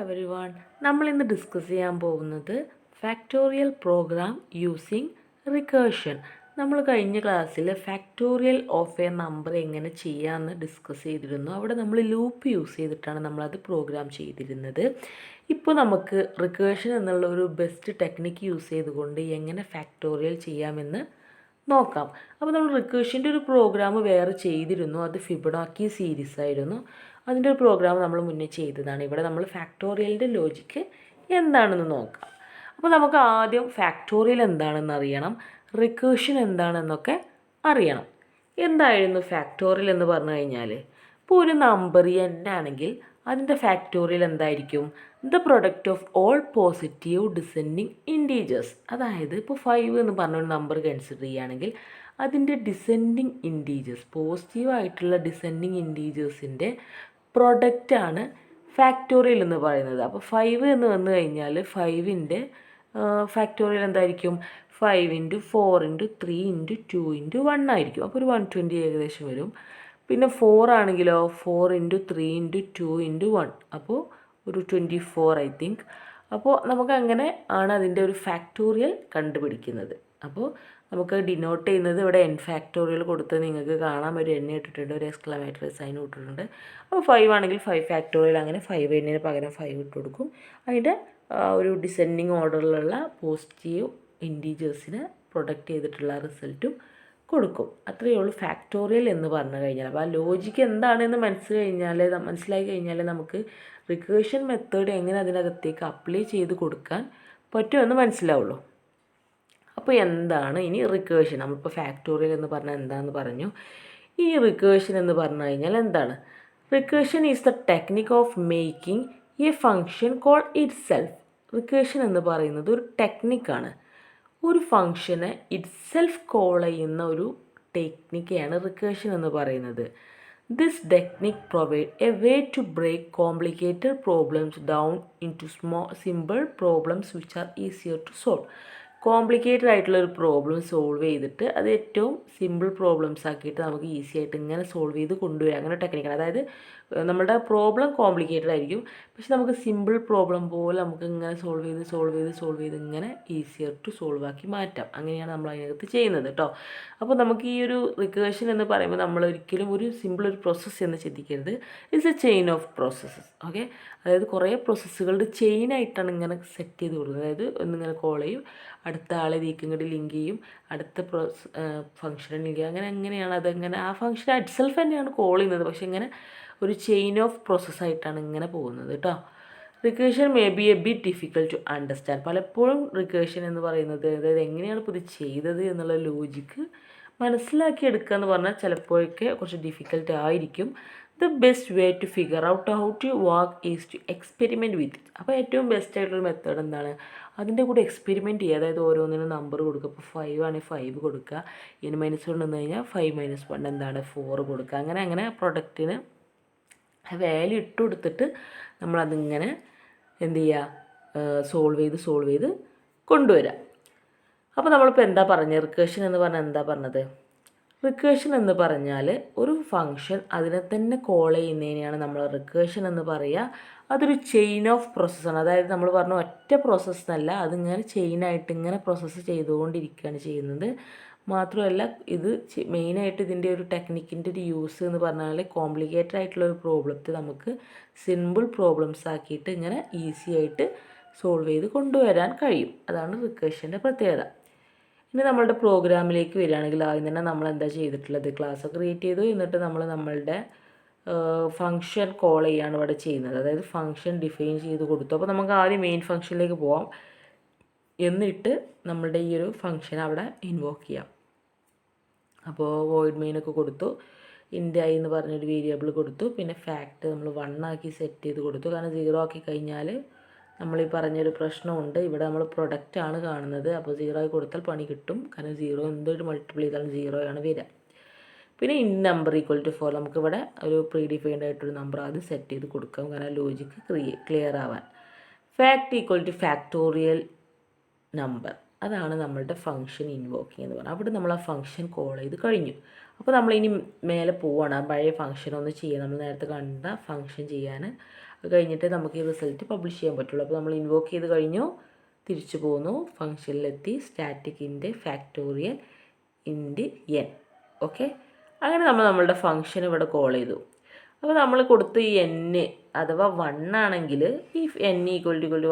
Everyone, നമ്മൾ ഇന്ന് discuss ചെയ്യാൻ പോകുന്നത് ഫാക്ടോറിയൽ പ്രോഗ്രാം യൂസിങ് റിക്കേർഷൻ. നമ്മൾ കഴിഞ്ഞ ക്ലാസ്സിൽ ഫാക്ടോറിയൽ ഓഫ് എ നമ്പർ എങ്ങനെ ചെയ്യാമെന്ന് ഡിസ്കസ് ചെയ്തിരുന്നു. അവിടെ നമ്മൾ ലൂപ്പ് യൂസ് ചെയ്തിട്ടാണ് നമ്മളത് പ്രോഗ്രാം ചെയ്തിരുന്നത്. ഇപ്പോൾ നമുക്ക് റിക്കേർഷൻ എന്നുള്ള ഒരു ബെസ്റ്റ് ടെക്നിക്ക് യൂസ് ചെയ്തുകൊണ്ട് എങ്ങനെ ഫാക്ടോറിയൽ ചെയ്യാമെന്ന് നോക്കാം. അപ്പോൾ നമ്മൾ റിക്കേർഷൻ്റെ ഒരു പ്രോഗ്രാം വേറെ ചെയ്തിരുന്നു. അത് ഫിബൊനാച്ചി സീരീസ് ആയിരുന്നു. അതിൻ്റെ ഒരു പ്രോഗ്രാം നമ്മൾ മുന്നേ ചെയ്തതാണ്. ഇവിടെ നമ്മൾ ഫാക്ടോറിയലിൻ്റെ ലോജിക്ക് എന്താണെന്ന് നോക്കാം. അപ്പോൾ നമുക്ക് ആദ്യം ഫാക്ടോറിയൽ എന്താണെന്ന് അറിയണം, റിക്കേർഷൻ എന്താണെന്നൊക്കെ അറിയണം. എന്തായിരുന്നു ഫാക്ടോറിയൽ എന്ന് പറഞ്ഞു കഴിഞ്ഞാൽ, ഇപ്പോൾ ഒരു നമ്പർ n ആണെങ്കിൽ അതിൻ്റെ ഫാക്ടോറിയൽ എന്തായിരിക്കും? The product of all positive descending integers. അതായത് ഇപ്പോൾ 5 എന്ന് പറഞ്ഞൊരു നമ്പർ കൺസിഡർ ചെയ്യുകയാണെങ്കിൽ അതിൻ്റെ ഡിസെൻഡിങ് ഇൻറ്റീജേഴ്സ്, പോസിറ്റീവായിട്ടുള്ള ഡിസെൻഡിങ് ഇൻറ്റീജേഴ്സിൻ്റെ പ്രൊഡക്റ്റാണ് ഫാക്ടോറിയൽ എന്ന് പറയുന്നത്. അപ്പോൾ 5 എന്ന് വന്നു കഴിഞ്ഞാൽ 5ൻ്റെ ഫാക്ടോറിയൽ എന്തായിരിക്കും? 5 × 4 × 3 × 2 × 1 ആയിരിക്കും. അപ്പോൾ ഒരു 120 ഏകദേശം വരും. പിന്നെ 4 ആണെങ്കിലോ 4 × 3 × 2 × 1, അപ്പോൾ ഒരു 24 ഐ തിങ്ക്. അപ്പോൾ നമുക്ക് അങ്ങനെ ആണ് അതിൻ്റെ ഒരു ഫാക്ടോറിയൽ കണ്ടുപിടിക്കുന്നത്. അപ്പോൾ നമുക്ക് ഡിനോട്ട് ചെയ്യുന്നത് ഇവിടെ n ഫാക്ടോറിയൽ കൊടുത്ത് നിങ്ങൾക്ക് കാണാൻ ഒരു n ഇട്ടിട്ടുണ്ട്, ഒരു എക്സ്ക്ലമേറ്ററി സൈൻ ഇട്ടിട്ടുണ്ട്. അപ്പോൾ 5 ആണെങ്കിൽ 5 ഫാക്ടോറിയൽ, അങ്ങനെ 5n പകരം 5 ഇട്ട് കൊടുക്കും. അതിൻ്റെ ഒരു ഡിസെൻഡിങ് ഓർഡറിലുള്ള പോസിറ്റീവ് ഇൻറ്റീജേഴ്സിനെ പ്രൊഡക്റ്റ് ചെയ്തിട്ടുള്ള റിസൾട്ടും കൊടുക്കും. അത്രയേ ഉള്ളൂ ഫാക്ടോറിയൽ എന്ന് പറഞ്ഞു കഴിഞ്ഞാൽ. അപ്പോൾ ആ ലോജിക്ക് എന്താണെന്ന് മനസ്സിലായി കഴിഞ്ഞാൽ നമുക്ക് റിക്കേർഷൻ മെത്തേഡ് എങ്ങനെ അതിനകത്തേക്ക് അപ്ലൈ ചെയ്ത് കൊടുക്കാൻ പറ്റുമെന്ന് മനസ്സിലാവുള്ളൂ. അപ്പോൾ എന്താണ് ഇനി റിക്കേർഷൻ? നമ്മളിപ്പോൾ ഫാക്ടോറിയൽ എന്ന് പറഞ്ഞാൽ എന്താണെന്ന് പറഞ്ഞു. ഈ റിക്കേർഷൻ എന്ന് പറഞ്ഞു കഴിഞ്ഞാൽ എന്താണ്? Recursion is the technique of making A function call it self. Recursion എന്ന് പറയുന്നത് ഒരു ടെക്നിക്കാണ്. ഒരു ഫങ്ഷനെ ഇറ്റ് സെൽഫ് കോൾ ചെയ്യുന്ന ഒരു ടെക്നിക്കാണ് റിക്കേർഷൻ എന്ന് പറയുന്നത്. This technique provide a way to break complicated problems down into simple problems which are easier to solve. Complicated ആയിട്ടുള്ള ഒരു പ്രോബ്ലം സോൾവ് ചെയ്തിട്ട് അത് ഏറ്റവും സിമ്പിൾ പ്രോബ്ലംസ് ആക്കിയിട്ട് നമുക്ക് ഈസി ആയിട്ട് ഇങ്ങനെ സോൾവ് ചെയ്ത് കൊണ്ടുവരാം. അങ്ങനെ ടെക്നിക്കാണ്. അതായത് നമ്മുടെ പ്രോബ്ലം കോംപ്ലിക്കേറ്റഡ് ആയിരിക്കും, പക്ഷെ നമുക്ക് സിമ്പിൾ പ്രോബ്ലം പോലെ നമുക്ക് ഇങ്ങനെ സോൾവ് ചെയ്ത് ഇങ്ങനെ ഈസിയർ ടു സോൾവ് ആക്കി മാറ്റാം. അങ്ങനെയാണ് നമ്മൾ അതിനകത്ത് ചെയ്യുന്നത് കേട്ടോ. അപ്പോൾ നമുക്ക് ഈ ഒരു റിക്കേർഷൻ എന്ന് പറയുമ്പോൾ നമ്മൾ ഒരിക്കലും ഒരു സിമ്പിൾ ഒരു പ്രോസസ്സ് എന്ന് ചിന്തിക്കരുത്. It's A chain of processes. Okay, അതായത് കുറേ പ്രോസസ്സുകളുടെ ചെയിനായിട്ടാണ് ഇങ്ങനെ സെറ്റ് ചെയ്ത് കൊടുക്കുന്നത്. അതായത് ഒന്നിങ്ങനെ കോൾ ചെയ്യും, അടുത്ത ആളെ ഇങ്ങോട്ട് ലിങ്ക് ചെയ്യും, അടുത്ത ഫംഗ്ഷനെ ലിങ്ക് ചെയ്യും. അങ്ങനെയാണ് അതങ്ങനെ ആ ഫംഗ്ഷൻ ഇറ്റ്സെൽഫ് തന്നെയാണ് കോൾ ചെയ്യുന്നത്, പക്ഷെ ഇങ്ങനെ ഒരു ചെയിൻ ഓഫ് പ്രോസസ്സായിട്ടാണ് ഇങ്ങനെ പോകുന്നത് കേട്ടോ. Recursion may be a bit difficult to understand. പലപ്പോഴും റിക്കേർഷൻ എന്ന് പറയുന്നത്, അതായത് എങ്ങനെയാണ് ഇപ്പോൾ ഇത് ചെയ്തത് എന്നുള്ള ലോജിക്ക് മനസ്സിലാക്കിയെടുക്കുക എന്ന് പറഞ്ഞാൽ ചിലപ്പോഴൊക്കെ കുറച്ച് ഡിഫിക്കൽട്ട് ആയിരിക്കും. The best way to figure out how to work is to experiment with it. അപ്പോൾ ഏറ്റവും ബെസ്റ്റ് ആയിട്ടുള്ള മെത്തേഡ് എന്താണ്? അതിൻ്റെ കൂടെ എക്സ്പെരിമെൻറ്റ് ചെയ്യുക. അതായത് ഓരോന്നിനും നമ്പർ കൊടുക്കുക. ഇപ്പോൾ 5 ആണെങ്കിൽ 5 കൊടുക്കുക, n - 1 വന്നു കഴിഞ്ഞാൽ 5 - 1 എന്താണ് 4 കൊടുക്കുക. അങ്ങനെ പ്രൊഡക്റ്റിന് വാല്യൂ ഇട്ട് കൊടുത്തിട്ട് നമ്മളതിങ്ങനെ എന്ത് ചെയ്യുക, സോൾവ് ചെയ്ത് കൊണ്ടുവരാം. അപ്പോൾ നമ്മളിപ്പോൾ എന്താ പറഞ്ഞത്? റിക്കേർഷൻ എന്ന് പറഞ്ഞാൽ എന്താ പറഞ്ഞത്? റിക്കേർഷൻ എന്ന് പറഞ്ഞാൽ ഒരു ഫങ്ഷൻ അതിനെ തന്നെ കോൾ ചെയ്യുന്നതിനെയാണ് നമ്മൾ റിക്കേർഷൻ എന്ന് പറയുക. അതൊരു ചെയിൻ ഓഫ് പ്രോസസ്സാണ്. അതായത് നമ്മൾ പറഞ്ഞ ഒറ്റ പ്രോസസ്സ് എന്നല്ല, അതിങ്ങനെ ചെയിനായിട്ട് ഇങ്ങനെ പ്രോസസ്സ് ചെയ്തുകൊണ്ടിരിക്കുകയാണ് ചെയ്യുന്നത്. മാത്രമല്ല ഇത് മെയിനായിട്ട് ഇതിൻ്റെ ഒരു ടെക്നിക്കിൻ്റെ ഒരു യൂസ് എന്ന് പറഞ്ഞാൽ കോംപ്ലിക്കേറ്റഡ് ആയിട്ടുള്ള ഒരു പ്രോബ്ലത്തെ നമുക്ക് സിമ്പിൾ പ്രോബ്ലംസ് ആക്കിയിട്ട് ഇങ്ങനെ ഈസി ആയിട്ട് സോൾവ് ചെയ്ത് കൊണ്ടുവരാൻ കഴിയും. അതാണ് റിക്കേർഷൻ്റെ പ്രത്യേകത. ഇനി നമ്മളുടെ പ്രോഗ്രാമിലേക്ക് വരികയാണെങ്കിൽ ആദ്യം തന്നെ നമ്മൾ എന്താ ചെയ്തിട്ടുള്ളത്? ക്ലാസ് ക്രിയേറ്റ് ചെയ്തു, എന്നിട്ട് നമ്മളുടെ ഫങ്ഷൻ കോൾ ചെയ്യാണ് ഇവിടെ ചെയ്യുന്നത്. അതായത് ഫങ്ഷൻ ഡിഫൈൻ ചെയ്ത് കൊടുത്തു. അപ്പോൾ നമുക്ക് ആദ്യം മെയിൻ ഫങ്ഷനിലേക്ക് പോവാം, എന്നിട്ട് നമ്മളുടെ ഈ ഒരു ഫങ്ഷൻ അവിടെ ഇൻവോക്ക് ചെയ്യാം. അപ്പോൾ വോയിഡ് മെയിൻ ഒക്കെ കൊടുത്തു, ഇൻറ്റ് ഐ എന്ന് പറഞ്ഞൊരു വേരിയബിൾ കൊടുത്തു, പിന്നെ ഫാക്റ്റ് നമ്മൾ 1 ആക്കി സെറ്റ് ചെയ്ത് കൊടുത്തു. കാരണം 0 ആക്കി കഴിഞ്ഞാൽ നമ്മൾ ഈ പറഞ്ഞൊരു പ്രശ്നമുണ്ട്. ഇവിടെ നമ്മൾ പ്രൊഡക്റ്റാണ് കാണുന്നത്, അപ്പോൾ 0 ആയി കൊടുത്താൽ പണി കിട്ടും. കാരണം 0 എന്തൊരു മൾട്ടിപ്പിൾ ചെയ്താലും 0 ആണ് വരിക. പിന്നെ ഇൻ നമ്പർ ഈക്വൽ ടു 4 നമുക്കിവിടെ ഒരു പ്രീ ഡിഫൈൻഡ് ആയിട്ടൊരു നമ്പർ ആദ്യം സെറ്റ് ചെയ്ത് കൊടുക്കാം, കാരണം ലോജിക്ക് ക്ലിയർ ആവാൻ. Fact equal two factorial number, അതാണ് നമ്മളുടെ ഫംഗ്ഷൻ ഇൻവോക്കിംഗ് എന്ന് പറഞ്ഞാൽ. അവിടെ നമ്മൾ ആ ഫംഗ്ഷൻ കോൾ ചെയ്ത് കഴിഞ്ഞു. അപ്പോൾ നമ്മളിനി മേലെ പോവുകയാണ്, ആ പഴയ ഫംഗ്ഷൻ ഒന്ന് ചെയ്യാൻ, നമ്മൾ നേരത്തെ കണ്ട ഫംഗ്ഷൻ ചെയ്യാൻ കഴിഞ്ഞിട്ട് നമുക്ക് ഈ റിസൾട്ട് പബ്ലിഷ് ചെയ്യാൻ പറ്റുള്ളൂ. അപ്പോൾ നമ്മൾ ഇൻവോക്ക് ചെയ്ത് കഴിഞ്ഞു, തിരിച്ചു പോന്നു, ഫംഗ്ഷനിലെത്തി, സ്റ്റാറ്റിക് ഇൻറ്റ് ഫാക്ടോറിയൽ ഇൻറ്റ് എൻ. ഓക്കെ, അങ്ങനെ നമ്മളുടെ ഫംഗ്ഷൻ ഇവിടെ കോൾ ചെയ്തു. അപ്പോൾ നമ്മൾ കൊടുത്ത് ഈ n അഥവാ 1 ആണെങ്കിൽ, ഈ n =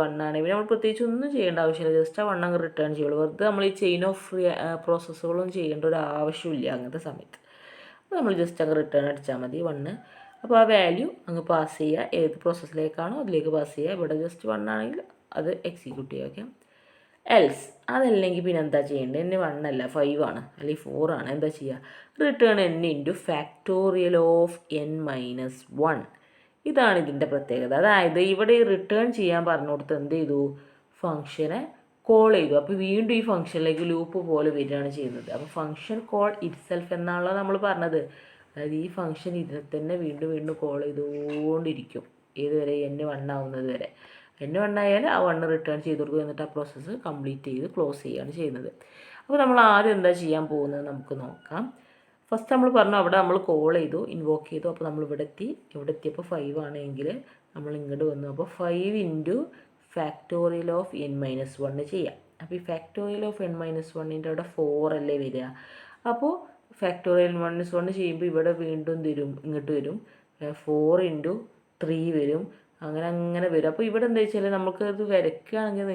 1 ആണെങ്കിൽ നമ്മൾ പ്രത്യേകിച്ച് ഒന്നും ചെയ്യേണ്ട ആവശ്യമില്ല, ജസ്റ്റ് ആ 1 അങ്ങ് റിട്ടേൺ ചെയ്യുള്ളൂ. വെറുതെ നമ്മൾ ഈ ചെയിൻ ഓഫ് പ്രോസസ്സുകളൊന്നും ചെയ്യേണ്ട ഒരു ആവശ്യമില്ല അങ്ങനത്തെ സമയത്ത്. അപ്പോൾ നമ്മൾ ജസ്റ്റ് അങ്ങ് റിട്ടേൺ അടിച്ചാൽ മതി 1. അപ്പോൾ ആ വാല്യൂ അങ്ങ് പാസ് ചെയ്യുക, ഏത് പ്രോസസ്സിലേക്കാണോ അതിലേക്ക് പാസ് ചെയ്യുക. ഇവിടെ ജസ്റ്റ് 1 ആണെങ്കിൽ അത് എക്സിക്യൂട്ട് ചെയ്യുക. ഓക്കെ, എൽസ് അതല്ലെങ്കിൽ പിന്നെ എന്താ ചെയ്യേണ്ടത്? n 1 അല്ല 5 ആണ്, അല്ലെങ്കിൽ 4 ആണ്. എന്താ ചെയ്യുക? Return n into factorial of n-1. ഇതാണ് ഇതിൻ്റെ പ്രത്യേകത. അതായത് ഇവിടെ ഈ റിട്ടേൺ ചെയ്യാൻ പറഞ്ഞു കൊടുത്ത് എന്ത് ചെയ്തു? ഫംഗ്ഷനെ കോൾ ചെയ്തു. അപ്പോൾ വീണ്ടും ഈ ഫംഗ്ഷനിലേക്ക് ലൂപ്പ് പോലെ വരികയാണ് ചെയ്യുന്നത്. അപ്പോൾ ഫംഗ്ഷൻ കോൾ ഇറ്റ്സെൽഫ് എന്നാണല്ലോ നമ്മൾ പറഞ്ഞത്. അതായത് ഈ ഫംഗ്ഷൻ ഇതിനെ തന്നെ വീണ്ടും വീണ്ടും കോൾ ചെയ്തുകൊണ്ടിരിക്കും, ഏതുവരെ? n 1 ആവുന്നത് വരെ. n 1 ആയാൽ ആ 1 റിട്ടേൺ ചെയ്ത് കൊടുക്കും, എന്നിട്ട് ആ പ്രോസസ്സ് കംപ്ലീറ്റ് ചെയ്ത് ക്ലോസ് ചെയ്യുകയാണ് ചെയ്യുന്നത്. അപ്പോൾ നമ്മൾ ആദ്യം എന്താ ചെയ്യാൻ പോകുന്നത് നമുക്ക് നോക്കാം. ഫസ്റ്റ് നമ്മൾ പറഞ്ഞു, അവിടെ നമ്മൾ കോൾ ചെയ്തു, ഇൻവോക്ക് ചെയ്തു. അപ്പോൾ നമ്മൾ ഇവിടെ എത്തിയപ്പോൾ 5 ആണെങ്കിൽ നമ്മൾ ഇങ്ങോട്ട് വന്നു. അപ്പോൾ 5 ഇൻറ്റു ഫാക്ടോറിയൽ ഓഫ് n-1 ചെയ്യാം. അപ്പോൾ ഈ ഫാക്ടോറിയൽ ഓഫ് n-1ൻ്റെ അവിടെ 4 അല്ലേ വരിക. അപ്പോൾ ഫാക്ടോറിയൽ n-1 ചെയ്യുമ്പോൾ ഇവിടെ വീണ്ടും ഇങ്ങോട്ട് വരും, 4 ഇൻറ്റു 3 വരും, അങ്ങനെ വരും. അപ്പോൾ ഇവിടെ എന്താ വെച്ചാൽ നമുക്ക് അത് വരയ്ക്കുകയാണെങ്കിൽ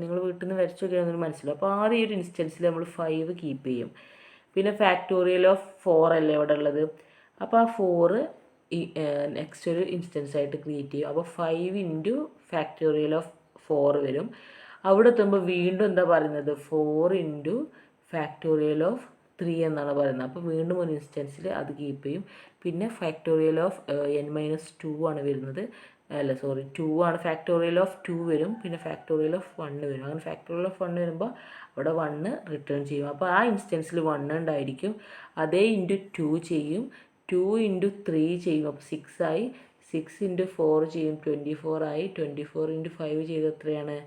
നിങ്ങൾ വീട്ടിൽ നിന്ന് വരച്ചു നോക്കിയാൽ മനസ്സിലാവും. അപ്പോൾ ആദ്യം ഈ ഒരു ഇൻസ്റ്റൻസിൽ നമ്മൾ 5 കീപ്പ് ചെയ്യും. പിന്നെ ഫാക്ടോറിയൽ ഓഫ് 4 അല്ലേ ഇവിടെ ഉള്ളത്. അപ്പോൾ ആ 4 ഈ നെക്സ്റ്റ് ഒരു ഇൻസ്റ്റൻസ് ആയിട്ട് ക്രിയേറ്റ് ചെയ്യും. അപ്പോൾ 5 ഇൻറ്റു ഫാക്ടോറിയൽ ഓഫ് 4 വരും. അവിടെ എത്തുമ്പോൾ വീണ്ടും എന്താ പറയുന്നത്? 4 ഇൻറ്റു ഫാക്ടോറിയൽ ഓഫ് 3 എന്നാണ് പറയുന്നത്. അപ്പോൾ വീണ്ടും ഒരു ഇൻസ്റ്റൻസിൽ അത് കീപ്പ് ചെയ്യും. പിന്നെ ഫാക്ടോറിയൽ ഓഫ് n-2 ആണ് വരുന്നത്. 2 ആണ്. ഫാക്ടോറിയൽ ഓഫ് 2 വരും, പിന്നെ ഫാക്ടോറിയൽ ഓഫ് 1 വരും. അങ്ങനെ ഫാക്ടോറിയൽ ഓഫ് 1 വരുമ്പോൾ അവിടെ 1 റിട്ടേൺ ചെയ്യും. അപ്പോൾ ആ ഇൻസ്റ്റൻസിൽ 1 ഉണ്ടായിരിക്കും. അതേ ഇൻറ്റു 2 ചെയ്യും, 2 ഇൻറ്റു 3 ചെയ്യും, അപ്പോൾ 6 ആയി. 6 ഇൻറ്റു 4 ചെയ്യും, 24 ആയി. 24 ഇൻറ്റു 5 ചെയ്ത് എത്രയാണ്?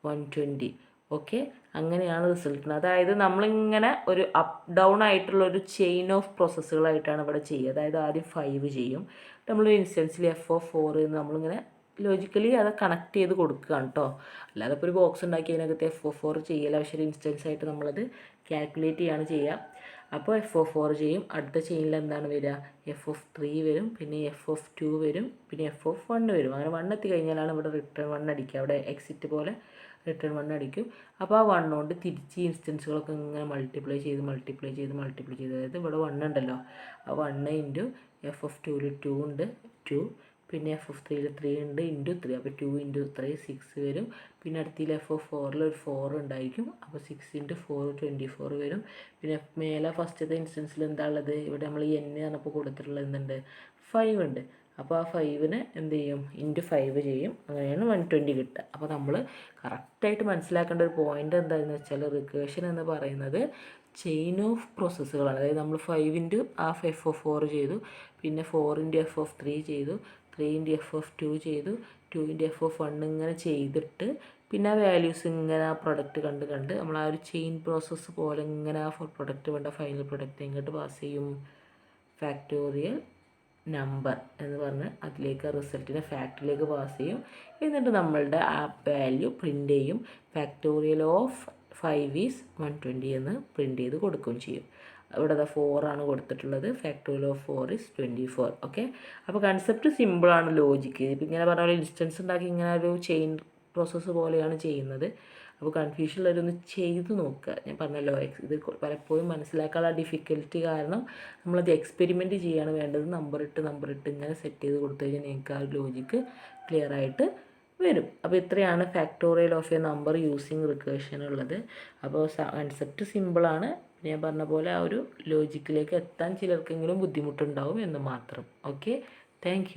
120. ഓക്കെ, അങ്ങനെയാണ് റിസൾട്ടിന്. അതായത് നമ്മളിങ്ങനെ ഒരു അപ്പ് ഡൗൺ ആയിട്ടുള്ള ഒരു ചെയിൻ ഓഫ് പ്രോസസ്സുകളായിട്ടാണ് ഇവിടെ ചെയ്യുക. അതായത് ആദ്യം 5 ചെയ്യും, നമ്മളൊരു ഇൻസ്റ്റൻസിൽ f(4) എന്ന് നമ്മളിങ്ങനെ ലോജിക്കലി അത് കണക്ട് ചെയ്ത് കൊടുക്കുകയാണ് കേട്ടോ. അല്ലാതെ ഇപ്പോൾ ഒരു ബോക്സ് ഉണ്ടാക്കി അതിനകത്ത് f(4) ചെയ്യില്ല, പക്ഷേ ഒരു ഇൻസ്റ്റൻസ് ആയിട്ട് നമ്മളത് കാൽക്കുലേറ്റ് ചെയ്യാണ് ചെയ്യുക. അപ്പോൾ f(4) ചെയ്യും. അടുത്ത ചെയിനിൽ എന്താണ് വരിക? f(3) വരും, പിന്നെ f(2) വരും, പിന്നെ f(1) വരും. അങ്ങനെ 1 എത്തി കഴിഞ്ഞാലാണ് ഇവിടെ റിട്ടേൺ 1 അടിക്കുക. അവിടെ എക്സിറ്റ് പോലെ റിട്ടേൺ 1 അടിക്കും. അപ്പോൾ ആ 1 കൊണ്ട് തിരിച്ച് ഇൻസ്റ്റൻസുകളൊക്കെ ഇങ്ങനെ മൾട്ടിപ്ലൈ ചെയ്ത് അതായത് ഇവിടെ 1 ഉണ്ടല്ലോ, ആ 1 ഇൻറ്റു f(2)ൽ 2 ഉണ്ട്, 2, പിന്നെ f(3)ൽ 3 ഉണ്ട്, ഇൻറ്റു 3. അപ്പോൾ 2 ഇൻറ്റു 3 6 വരും. പിന്നെ അടുത്തിൽ f(4)ൽ ഒരു 4 ഉണ്ടായിരിക്കും. അപ്പോൾ 6 ഇൻറ്റു 4 24 വരും. പിന്നെ മേലെ ഫസ്റ്റത്തെ ഇൻസ്റ്റൻസിൽ എന്താ ഉള്ളത്? ഇവിടെ നമ്മൾ n പറഞ്ഞപ്പോൾ കൊടുത്തിട്ടുള്ളത് എന്തുണ്ട്? 5 ഉണ്ട്. അപ്പോൾ ആ 5നെ എന്ത് ചെയ്യും? ഇൻറ്റു 5 ചെയ്യും. അങ്ങനെയാണ് 120 കിട്ടുക. അപ്പോൾ നമ്മൾ കറക്റ്റായിട്ട് മനസ്സിലാക്കേണ്ട ഒരു പോയിൻ്റ് എന്താണെന്ന് വെച്ചാൽ, റിക്കേഷൻ എന്ന് പറയുന്നത് ചെയിൻ ഓഫ് പ്രോസസ്സുകളാണ്. അതായത് നമ്മൾ 5 ഇൻറ്റു ഹാഫ് f(4) ചെയ്തു, പിന്നെ 4 ഇൻറ്റു f(3) ചെയ്തു, 3 ഇൻറ്റു f(2) ചെയ്തു, 2 ഇൻറ്റു f(1) ഇങ്ങനെ ചെയ്തിട്ട് പിന്നെ ആ വാല്യൂസ് ഇങ്ങനെ ആ പ്രൊഡക്റ്റ് കണ്ട് നമ്മൾ ആ ഒരു ചെയിൻ പ്രോസസ്സ് പോലെ ഇങ്ങനെ ആ പ്രൊഡക്റ്റ് വേണ്ട ഫൈനൽ പ്രൊഡക്റ്റ് ഇങ്ങോട്ട് പാസ് ചെയ്യും. ഫാക്ടോറിയൽ നമ്പർ എന്ന് പറഞ്ഞ് അതിലേക്ക് ആ റിസൾട്ടിനെ ഫാക്ടറിയിലേക്ക് പാസ് ചെയ്യും. എന്നിട്ട് നമ്മളുടെ ആ വാല്യൂ പ്രിൻ്റ് ചെയ്യും. ഫാക്ടോറിയൽ ഓഫ് 5 ഈസ് 120 എന്ന് പ്രിൻ്റ് ചെയ്ത് കൊടുക്കുകയും ചെയ്യും. ഇവിടെ 4 ആണ് കൊടുത്തിട്ടുള്ളത്. Factorial of 4 is 24. ഓക്കെ, അപ്പോൾ കൺസെപ്റ്റ് സിമ്പിളാണ്, ലോജിക്ക് ഇപ്പം ഇങ്ങനെ പറഞ്ഞ പോലെ ഇൻസ്റ്റൻസ് ഉണ്ടാക്കി ഇങ്ങനെ ഒരു ചെയിൻ പ്രോസസ്സ് പോലെയാണ് ചെയ്യുന്നത്. അപ്പോൾ കൺഫ്യൂഷൻ ഉള്ളവരൊന്ന് ചെയ്ത് നോക്കുക. ഞാൻ പറഞ്ഞല്ലോ, ഇത് പലപ്പോഴും മനസ്സിലാക്കാനുള്ള ഡിഫിക്കൽറ്റി കാരണം നമ്മളത് എക്സ്പെരിമെൻറ്റ് ചെയ്യുകയാണ് വേണ്ടത്. നമ്പർ ഇട്ട് ഇങ്ങനെ സെറ്റ് ചെയ്ത് കൊടുത്തു കഴിഞ്ഞാൽ നിങ്ങൾക്ക് ആ ലോജിക്ക് ക്ലിയർ ആയിട്ട് വരും. അപ്പോൾ ഇത്രയാണ് factorial of A number using recursion ഉള്ളത്. അപ്പോൾ കൺസെപ്റ്റ് സിമ്പിളാണ്. ഞാൻ പറഞ്ഞ പോലെ ആ ഒരു ലോജിക്കിലേക്ക് എത്താൻ ചിലർക്കെങ്കിലും ബുദ്ധിമുട്ടുണ്ടാവും എന്ന് മാത്രം. Okay, thank